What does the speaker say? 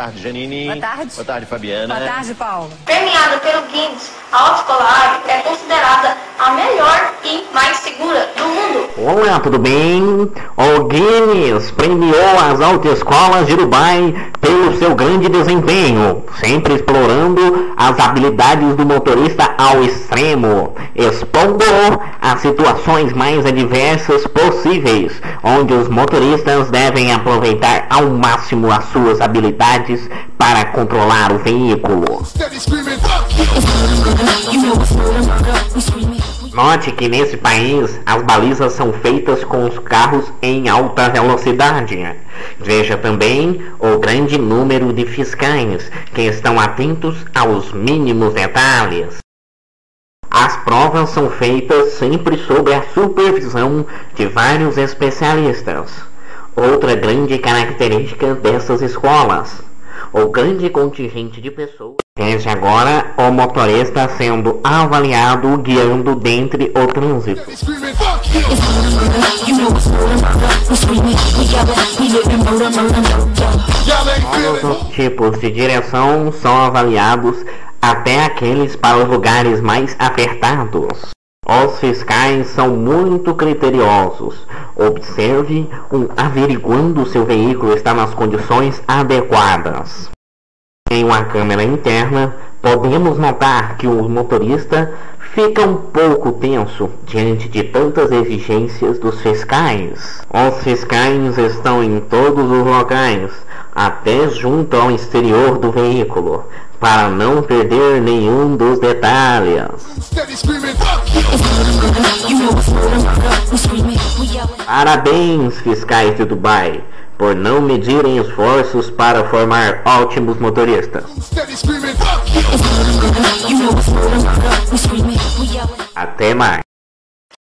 tarde, Janine. Boa tarde. Boa tarde, Fabiana. Boa tarde, Paulo. Premiada pelo Guinness, a autoescolar é considerada a melhor e mais segura do mundo. Olá, tudo bem? O Guinness premiou as autoescolas de Dubai pelo seu grande desempenho, sempre explorando as habilidades do motorista ao extremo, expondo as situações mais adversas possíveis, onde os motoristas devem aproveitar ao máximo as suas habilidades para controlar o veículo. Note que nesse país as balizas são feitas com os carros em alta velocidade. Veja também o grande número de fiscais que estão atentos aos mínimos detalhes. As provas são feitas sempre sob a supervisão de vários especialistas. Outra grande característica dessas escolas: o grande contingente de pessoas. Veja agora o motorista sendo avaliado guiando dentre o trânsito. Todos os tipos de direção são avaliados, até aqueles para os lugares mais apertados. Os fiscais são muito criteriosos. Observe averiguando se o veículo está nas condições adequadas. Em uma câmera interna, podemos notar que o motorista fica um pouco tenso diante de tantas exigências dos fiscais. Os fiscais estão em todos os locais, até junto ao exterior do veículo, para não perder nenhum dos detalhes. Parabéns, fiscais de Dubai, por não medirem esforços para formar ótimos motoristas. Até mais.